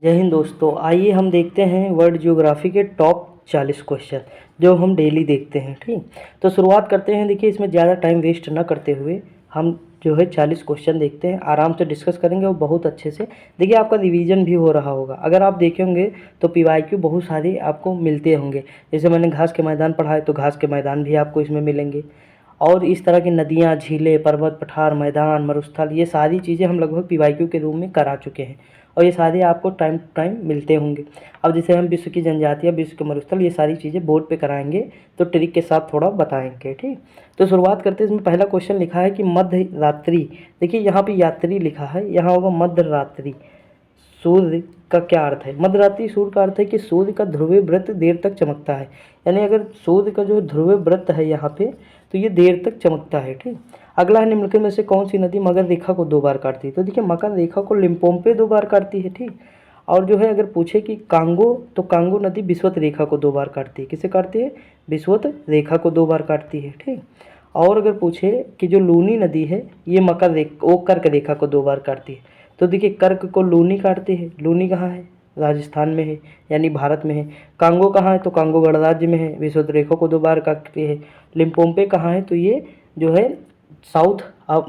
जय हिंद दोस्तों। आइए हम देखते हैं वर्ल्ड ज्योग्राफी के टॉप 40 क्वेश्चन जो हम डेली देखते हैं। ठीक, तो शुरुआत करते हैं। देखिए, इसमें ज़्यादा टाइम वेस्ट ना करते हुए हम जो है 40 क्वेश्चन देखते हैं, आराम से डिस्कस करेंगे और बहुत अच्छे से। देखिए, आपका रिवीजन भी हो रहा होगा। अगर आप देखेंगे तो पीवाईक्यू बहुत सारे आपको मिलते होंगे। जैसे मैंने घास के मैदान पढ़ा है तो घास के मैदान भी आपको इसमें मिलेंगे। और इस तरह की नदियाँ, झीलें, पर्वत, पठार, मैदान, मरुस्थल, ये सारी चीज़ें हम लगभग पीवाईक्यू के रूप में करा चुके हैं और ये सारे आपको टाइम टू टाइम मिलते होंगे। अब जैसे हम विश्व की जनजातियाँ, विश्व के मरुस्थल, ये सारी चीज़ें बोर्ड पे कराएंगे तो ट्रिक के साथ थोड़ा बताएंगे। ठीक, तो शुरुआत करते हैं। इसमें पहला क्वेश्चन लिखा है कि मध्य रात्रि। देखिए, यहाँ पे यात्री लिखा है, यहाँ होगा मध्य रात्रि। सूर्य का क्या अर्थ है? मध्यरात्रि सूर्य का अर्थ है कि सूर्य का ध्रुवीय वृत्त देर तक चमकता है। यानी अगर सूर्य का जो ध्रुवीय वृत्त है यहाँ पे, तो ये देर तक चमकता है। ठीक, अगला है निम्नलिखित में से कौन सी नदी मकर रेखा को 2 बार काटती है? तो देखिए, मकर रेखा को लिम्पोपो 2 बार काटती है। ठीक, और जो है अगर पूछे कि कांगो, तो कांगो नदी विषुवत रेखा को 2 बार काटती है। किसे काटती है? विषुवत रेखा को 2 बार काटती है। ठीक, और अगर पूछे कि जो लूनी नदी है ये कर्क रेखा को 2 बार काटती है। तो देखिए, कर्क को लूनी काटती है। लूनी कहाँ है? राजस्थान में है, यानी भारत में है। कांगो कहाँ है? तो कांगो गणराज्य में है, विषुवत रेखा को 2 बार काटती है। लिम्पोपो कहाँ है? तो ये जो है साउथ,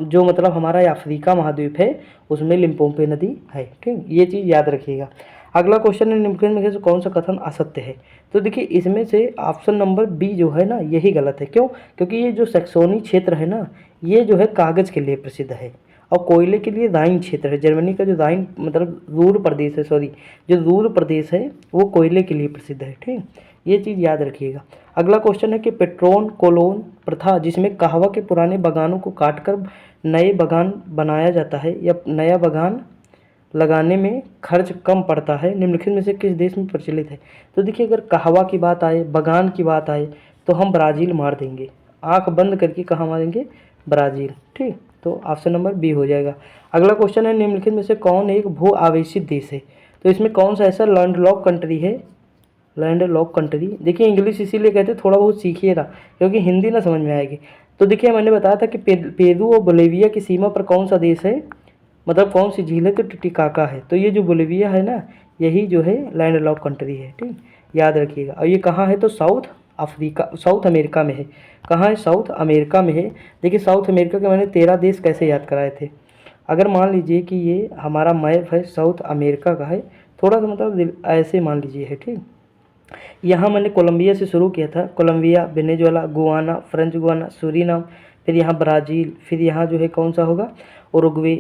जो मतलब हमारा अफ्रीका महाद्वीप है उसमें लिम्पोपो नदी है। ठीक, ये चीज़ याद रखिएगा। अगला क्वेश्चन है, निम्नलिखित में से कौन सा कथन असत्य है? तो देखिए, इसमें से ऑप्शन नंबर बी जो है ना, यही गलत है। क्यों? क्योंकि ये जो सैक्सोनी क्षेत्र है ना, ये जो है कागज़ के लिए प्रसिद्ध है और कोयले के लिए राइन क्षेत्र है। जर्मनी का जो राइन मतलब रूर प्रदेश है, जो रूर प्रदेश है वो कोयले के लिए प्रसिद्ध है। ठीक, ये चीज़ याद रखिएगा। अगला क्वेश्चन है कि पेट्रोन कोलोन प्रथा, जिसमें कहवा के पुराने बागानों को काटकर नए बागान बनाया जाता है या नया बागान लगाने में खर्च कम पड़ता है, निम्नलिखित में से किस देश में प्रचलित है? तो देखिए, अगर कहवा की बात आए, बागान की बात आए, तो हम ब्राज़ील मार देंगे। आंख बंद करके कहाँ मारेंगे? ब्राज़ील। ठीक, तो ऑप्शन नंबर बी हो जाएगा। अगला क्वेश्चन है, निम्नलिखित में से कौन एक भू आवेशित देश है? तो इसमें कौन सा ऐसा लैंडलॉक कंट्री है? Landlock country. देखिए, इंग्लिश इसीलिए कहते हैं थोड़ा बहुत सीखिएगा, क्योंकि हिंदी ना समझ में आएगी। तो देखिए, मैंने बताया था कि पेरू और बोलिविया की सीमा पर कौन सा देश है, मतलब कौन सी झील है? तो टिटिकाका है। तो ये जो बोलिविया है ना, यही जो है लैंडलॉक कंट्री है। ठीक, याद रखिएगा। और ये कहाँ है? तो साउथ अमेरिका में है। कहाँ है? साउथ अमेरिका में है। देखिए, साउथ अमेरिका के मैंने 13 देश कैसे याद कराए थे। अगर मान लीजिए कि ये हमारा मैप है, साउथ अमेरिका का है, थोड़ा सा मतलब ऐसे मान लीजिए है। ठीक, यहाँ मैंने कोलंबिया से शुरू किया था। Colombia, Venezuela, Guyana, French Guiana, Suriname, फिर यहाँ ब्राज़ील, फिर यहाँ जो है कौन सा होगा? उरुग्वे,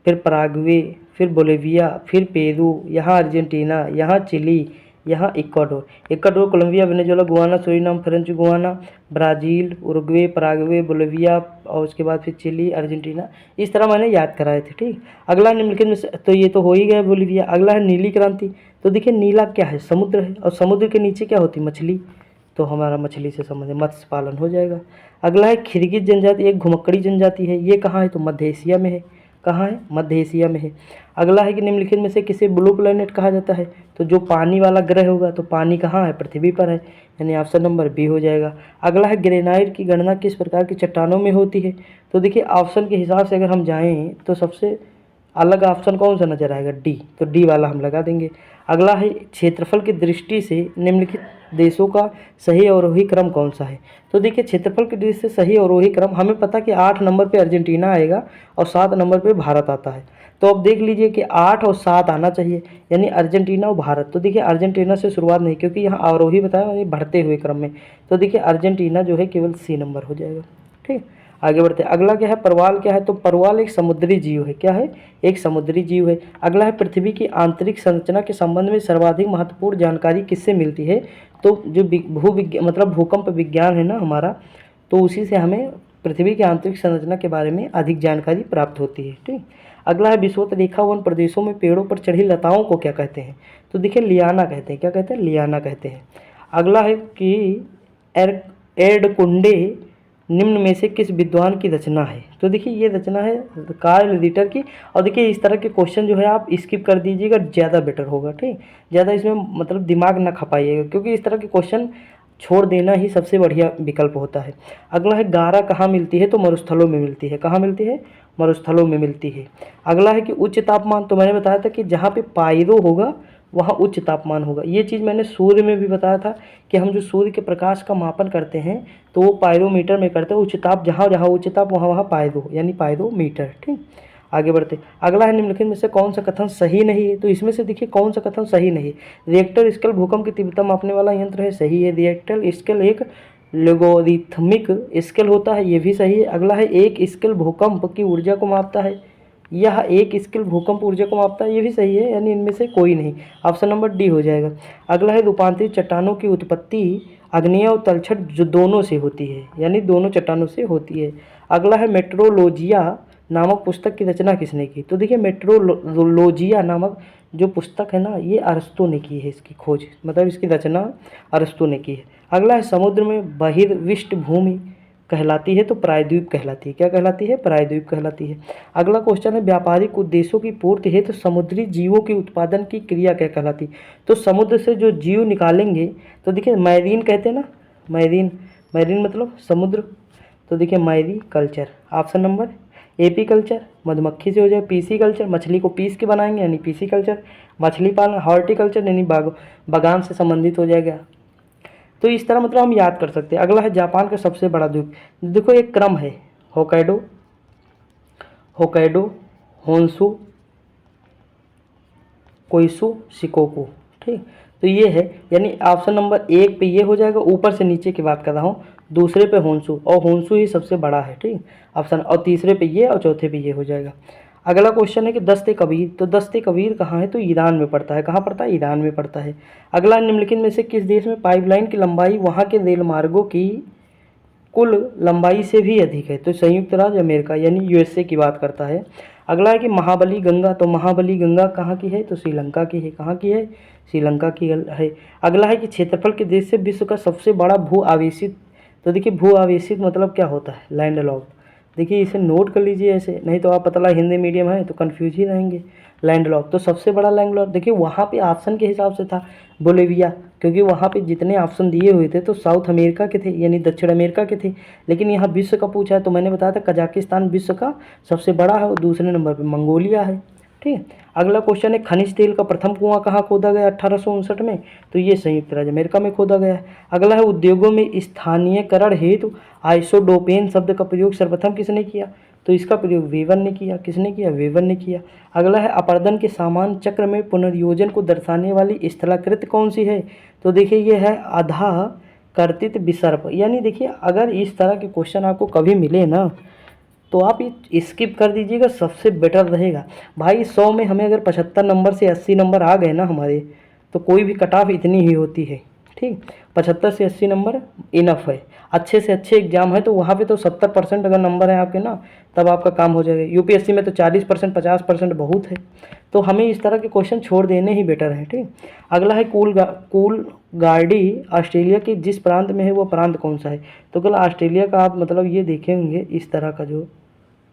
फिर पराग्वे, फिर बोलिविया, फिर पेरू, यहाँ अर्जेंटीना, यहाँ चिली, यहाँ Ecuador. Ecuador, Colombia, Venezuela, Guyana, Suriname, French Guiana, Brazil, Uruguay, Paraguay, Bolivia और उसके बाद फिर चिली, अर्जेंटीना। इस तरह मैंने याद कराए थे। ठीक, अगला निम्नलिखित में से, तो ये तो हो ही गया बोलिविया। अगला है नीली क्रांति। तो देखिए, नीला क्या है? समुद्र है, और समुद्र के नीचे क्या होती? मछली। तो हमारा मछली से संबंध है, मत्स्य पालन हो जाएगा। अगला है खिरगिज जनजाति, एक घुमक्कड़ी जनजाति है। ये कहाँ है? तो मध्य एशिया में है। कहाँ है? मध्य एशिया में है। अगला है कि निम्नलिखित में से किसे ब्लू प्लेनेट कहा जाता है? तो जो पानी वाला ग्रह होगा, तो पानी कहाँ है? पृथ्वी पर है, यानी ऑप्शन नंबर बी हो जाएगा। अगला है ग्रेनाइट की गणना किस प्रकार की चट्टानों में होती है? तो देखिए, ऑप्शन के हिसाब से अगर हम जाएँ तो सबसे अलग ऑप्शन कौन सा नजर आएगा? डी। तो डी वाला हम लगा देंगे। अगला है क्षेत्रफल की दृष्टि से निम्नलिखित देशों का सही अवरोही क्रम कौन सा है? तो देखिए, क्षेत्रफल की दृष्टि से सही अवरोही क्रम हमें पता कि 8 नंबर पे अर्जेंटीना आएगा और 7 नंबर पे भारत आता है। तो अब देख लीजिए कि 8 और 7 आना चाहिए, यानी अर्जेंटीना और भारत। तो देखिए, अर्जेंटीना से शुरुआत नहीं, क्योंकि यहाँ अवरोही बताया, यानी बढ़ते हुए क्रम में। तो देखिए, अर्जेंटीना जो है केवल सी नंबर हो जाएगा। ठीक, आगे बढ़ते हैं। अगला क्या है? परवाल क्या है? तो परवाल एक समुद्री जीव है। क्या है? एक समुद्री जीव है। अगला है पृथ्वी की आंतरिक संरचना के संबंध में सर्वाधिक महत्वपूर्ण जानकारी किससे मिलती है? तो जो मतलब भूकंप विज्ञान है ना हमारा, तो उसी से हमें पृथ्वी की आंतरिक संरचना के बारे में अधिक जानकारी प्राप्त होती है। ठीक, अगला है विषुवत रेखा वन प्रदेशों में पेड़ों पर चढ़ी लताओं को क्या कहते हैं? तो देखिए, लियाना कहते हैं। क्या कहते हैं? लियाना कहते हैं। अगला है कि एरडकुंडे निम्न में से किस विद्वान की रचना है? तो देखिए, ये रचना है कार्ल रिटर की। और देखिए, इस तरह के क्वेश्चन जो है आप स्किप कर दीजिएगा, ज़्यादा बेटर होगा। ठीक, ज़्यादा इसमें मतलब दिमाग ना खपाइएगा, क्योंकि इस तरह के क्वेश्चन छोड़ देना ही सबसे बढ़िया विकल्प होता है। अगला है गारा कहाँ मिलती है, तो मरुस्थलों में मिलती है। कहाँ मिलती है, मरुस्थलों में मिलती है। अगला है कि उच्च तापमान, तो मैंने बताया था कि जहाँ पे पायरो होगा वहाँ उच्च तापमान होगा। ये चीज़ मैंने सूर्य में भी बताया था कि हम जो सूर्य के प्रकाश का मापन करते हैं तो वो पायरोमीटर में करते हैं। उच्च ताप जहाँ जहाँ उच्च ताप वहाँ वहाँ पायरो यानी पायरोमीटर। ठीक, आगे बढ़ते। अगला है निम्नलिखित में से कौन सा कथन सही नहीं है, तो इसमें से देखिए कौन सा कथन सही नहीं है। रिएक्टर स्केल भूकंप की तीव्रता मापने वाला यंत्र है, सही है। रिएक्टर स्केल एक लोगरिथमिक स्केल होता है, ये भी सही है। अगला है एक स्केल भूकंप की ऊर्जा को मापता है, यह एक स्केल भूकंप ऊर्जा को मापता है, ये भी सही है, यानी इनमें से कोई नहीं। ऑप्शन नंबर डी हो जाएगा। अगला है रूपांतरित चट्टानों की उत्पत्ति आग्नेय और तलछट जो दोनों से होती है, यानी दोनों चट्टानों से होती है। अगला है मेट्रोलॉजिया नामक पुस्तक की रचना किसने की, तो देखिए मेट्रोलॉजिया नामक जो पुस्तक है ना, ये अरस्तू ने की है, इसकी खोज मतलब इसकी रचना अरस्तू ने की है। अगला है समुद्र में बहिर्विष्ट भूमि कहलाती है, तो प्रायद्वीप कहलाती है। क्या कहलाती है, प्रायद्वीप कहलाती है। अगला क्वेश्चन है व्यापारिक उद्देश्यों की पूर्ति हेतु समुद्री जीवों के उत्पादन की क्रिया क्या कहलाती है, तो समुद्र से जो जीव निकालेंगे, तो देखिए मैरीन कहते हैं ना, मैरीन, मैरीन मतलब समुद्र, तो देखिए mariculture. Option number apiculture, मधुमक्खी से हो जाए पीसी कल्चर, मछली को पीस के बनाएंगे यानी पीसी कल्चर। मछली पालन हॉर्टिकल्चर यानी बागान से संबंधित हो जाएगा। तो इस तरह मतलब हम याद कर सकते हैं। अगला है जापान का सबसे बड़ा द्वीप, देखो एक क्रम है, होकाइडो, होकाइडो, होन्शु, कोइशु, शिकोकू। ठीक, तो ये है, यानी ऑप्शन नंबर एक पे ये हो जाएगा, ऊपर से नीचे की बात कर रहा हूँ। दूसरे पे होन्शु, और होन्शु ही सबसे बड़ा है। ठीक, ऑप्शन, और तीसरे पे ये और चौथे पे ये हो जाएगा। अगला क्वेश्चन है कि दस्ते कबीर, तो दस्ते कबीर कहाँ है, तो ईरान में पड़ता है। कहाँ पड़ता है, ईरान में पड़ता है। अगला निम्नलिखित में से किस देश में पाइपलाइन की लंबाई वहाँ के रेल मार्गों की कुल लंबाई से भी अधिक है, तो संयुक्त राज्य अमेरिका यानी यूएसए की बात करता है। अगला है कि महाबली गंगा, तो महाबली गंगा कहाँ की है, तो श्रीलंका की है। कहाँ की है, श्रीलंका की है। अगला है कि क्षेत्रफल के देश से विश्व का सबसे बड़ा भू आवेशित, तो देखिए भू आवेशित मतलब क्या होता है, लैंड लॉक। देखिए इसे नोट कर लीजिए ऐसे, नहीं तो आप पतला हिंदी मीडियम है तो कन्फ्यूज ही रहेंगे। लैंड लॉक, तो सबसे बड़ा लैंड लॉक, देखिए वहाँ पे ऑप्शन के हिसाब से था बोलेविया, क्योंकि वहाँ पे जितने ऑप्शन दिए हुए थे तो साउथ अमेरिका के थे यानी दक्षिण अमेरिका के थे। लेकिन यहाँ विश्व का पूछा है तो मैंने बताया था कजाकिस्तान विश्व का सबसे बड़ा है और दूसरे नंबर पर मंगोलिया है। ठीक, अगला क्वेश्चन है खनिज तेल का प्रथम कुआं कहाँ खोदा गया 1859 में, तो ये संयुक्त राज्य अमेरिका में खोदा गया है। अगला है उद्योगों में स्थानीयकरण हेतु आइसोडोपेन शब्द का प्रयोग सर्वप्रथम किसने किया, तो इसका प्रयोग वेबर ने किया। किसने किया, वेबर ने किया। अगला है अपर्दन के सामान चक्र में पुनर्योजन को दर्शाने वाली स्थलाकृति कौन सी है, तो देखिए ये है आधा कर्तित विसर्प। यानी देखिए अगर इस तरह के क्वेश्चन आपको कभी मिले ना तो आप ये स्किप कर दीजिएगा, सबसे बेटर रहेगा। भाई 100 में हमें अगर 75 नंबर से 80 नंबर आ गए ना हमारे, तो कोई भी कट ऑफ इतनी ही होती है। ठीक, 75 से 80 नंबर इनफ है। अच्छे से अच्छे एग्जाम है तो वहाँ पे तो 70% अगर नंबर है आपके ना, तब आपका काम हो जाएगा। यूपीएससी में तो 40% 50% बहुत है, तो हमें इस तरह के क्वेश्चन छोड़ देने ही बेटर है। ठीक, अगला है कूल गार्डी ऑस्ट्रेलिया के जिस प्रांत में है वो प्रांत कौन सा है, तो कल ऑस्ट्रेलिया का आप मतलब ये देखेंगे इस तरह का जो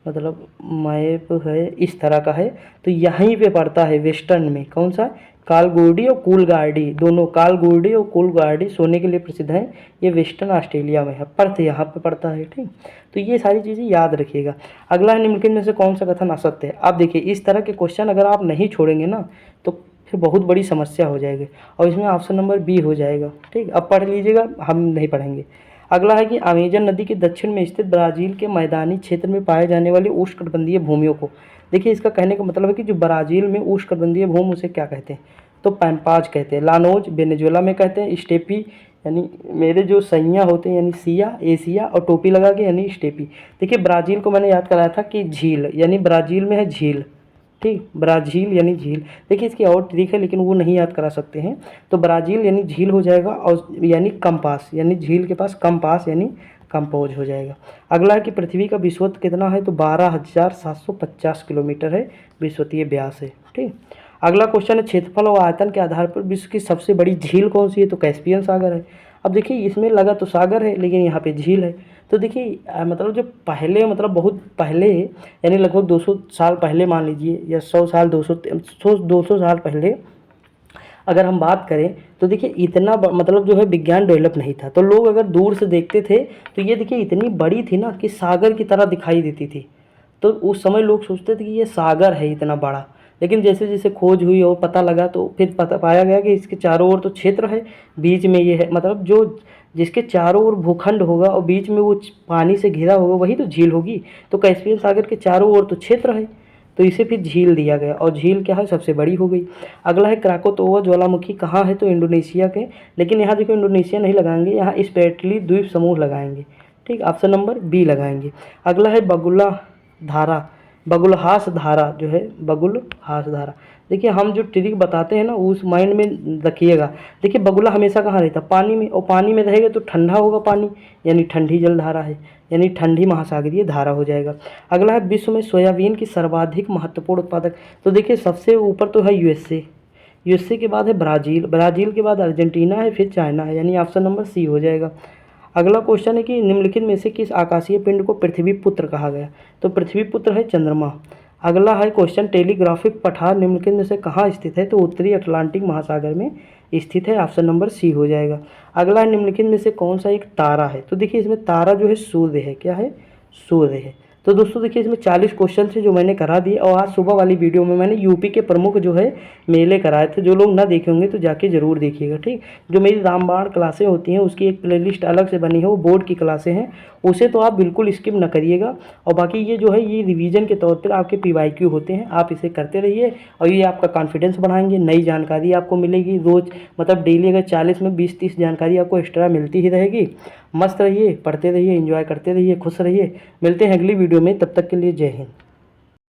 मतलब मैप है इस तरह का है, तो यहीं पे पड़ता है वेस्टर्न में। कौन सा, कालगोडी और कूलगार्डी, दोनों कालगोडी और कूलगार्डी सोने के लिए प्रसिद्ध हैं। ये वेस्टर्न ऑस्ट्रेलिया में है, पर्थ यहाँ पे पड़ता है। ठीक, तो ये सारी चीज़ें याद रखिएगा। अगला है निम्नलिखित में से कौन सा कथन असत्य है। आप देखिए इस तरह के क्वेश्चन अगर आप नहीं छोड़ेंगे ना तो फिर बहुत बड़ी समस्या हो जाएगी, और इसमें ऑप्शन नंबर बी हो जाएगा। ठीक, अब पढ़ लीजिएगा, हम नहीं पढ़ेंगे। अगला है कि अमेजन नदी के दक्षिण में स्थित ब्राज़ील के मैदानी क्षेत्र में पाए जाने वाली उष्णकटिबंधीय भूमियों को, देखिए इसका कहने का मतलब है कि जो ब्राज़ील में उष्णकटिबंधीय भूमि उसे क्या कहते हैं, तो पैम्पाज कहते हैं। लानोज वेनेजुएला में कहते हैं। स्टेपी यानी मेरे जो सैया होते हैं यानी सिया एशिया, और टोपी लगा के यानी स्टेपी। देखिए ब्राज़ील को मैंने याद कराया था कि झील, यानी ब्राज़ील में है झील। ठीक, ब्राज़ील यानी झील। देखिए इसकी और ट्रिक है लेकिन वो नहीं याद करा सकते हैं, तो ब्राज़ील यानी झील हो जाएगा, और यानी कंपास यानी झील के पास कंपास यानी कंपोज हो जाएगा। अगला है कि पृथ्वी का विषुवत कितना है, तो 12,750 किलोमीटर है विषुवतीय व्यास है। ठीक, अगला क्वेश्चन है क्षेत्रफल और आयतन के आधार पर विश्व की सबसे बड़ी झील कौन सी है, तो कैस्पियन सागर है। अब देखिए इसमें लगा तो सागर है लेकिन यहाँ पे झील है, तो देखिए मतलब जो पहले मतलब बहुत पहले यानी लगभग 200 साल पहले मान लीजिए, या 100 साल 200 साल पहले अगर हम बात करें तो देखिए इतना मतलब जो है विज्ञान डेवलप नहीं था, तो लोग अगर दूर से देखते थे तो ये देखिए इतनी बड़ी थी ना कि सागर की तरह दिखाई देती थी। तो उस समय लोग सोचते थे कि ये सागर है इतना बड़ा, लेकिन जैसे जैसे खोज हुई और पता लगा तो फिर पता पाया गया कि इसके चारों ओर तो क्षेत्र है, बीच में ये है, मतलब जो जिसके चारों ओर भूखंड होगा और बीच में वो पानी से घिरा होगा वही तो झील होगी। तो कैस्पियन सागर के चारों ओर तो क्षेत्र है, तो इसे फिर झील दिया गया और झील क्या है, सबसे बड़ी हो गई। अगला है क्राकोतोवा ज्वालामुखी कहाँ है, तो इंडोनेशिया के, लेकिन यहाँ देखो इंडोनेशिया नहीं लगाएंगे, यहाँ स्पेटली द्वीप समूह लगाएंगे। ठीक, ऑप्शन नंबर बी लगाएंगे। अगला है बगुला धारा, बगुलहास धारा जो है, बगुलहास धारा। देखिए हम जो ट्रिक बताते हैं ना उस माइंड में रखिएगा। देखिए बगुला हमेशा कहाँ रहता है, पानी में, और पानी में रहेगा तो ठंडा होगा पानी, यानी ठंडी जल धारा है, यानी ठंडी महासागरीय धारा हो जाएगा। अगला है विश्व में सोयाबीन की सर्वाधिक महत्वपूर्ण उत्पादक, तो देखिए सबसे ऊपर तो है यूएसए, यूएसए के बाद है ब्राज़ील, ब्राज़ील के बाद अर्जेंटीना है, फिर चाइना है, यानी ऑप्शन नंबर सी हो जाएगा। अगला क्वेश्चन है कि निम्नलिखित में से किस आकाशीय पिंड को पृथ्वी पुत्र कहा गया, तो पृथ्वी पुत्र है चंद्रमा। अगला है क्वेश्चन टेलीग्राफिक पठार निम्नलिखित में से कहाँ स्थित है, तो उत्तरी अटलांटिक महासागर में स्थित है, ऑप्शन नंबर सी हो जाएगा। अगला है निम्नलिखित में से कौन सा एक तारा है, तो देखिए इसमें तारा जो है सूर्य है, क्या है, सूर्य है। तो दोस्तों देखिए इसमें 40 क्वेश्चन थे जो मैंने करा दिए, और आज सुबह वाली वीडियो में मैंने यूपी के प्रमुख जो है मेले कराए थे, जो लोग ना देखे होंगे तो जाके ज़रूर देखिएगा। ठीक, जो मेरी रामबाण क्लासें होती हैं उसकी एक प्लेलिस्ट अलग से बनी है, वो बोर्ड की क्लासें हैं, उसे तो आप बिल्कुल स्किप न करिएगा। और बाकी ये जो है ये रिवीजन के तौर पर आपके PYQ होते हैं, आप इसे करते रहिए और ये आपका कॉन्फिडेंस बढ़ाएंगे, नई जानकारी आपको मिलेगी रोज़, मतलब डेली अगर 40 में 20-30 जानकारी आपको एक्स्ट्रा मिलती ही रहेगी। मस्त रहिए, पढ़ते रहिए, एंजॉय करते रहिए, खुश रहिए। मिलते हैं अगली वीडियो में, तब तक के लिए जय हिंद।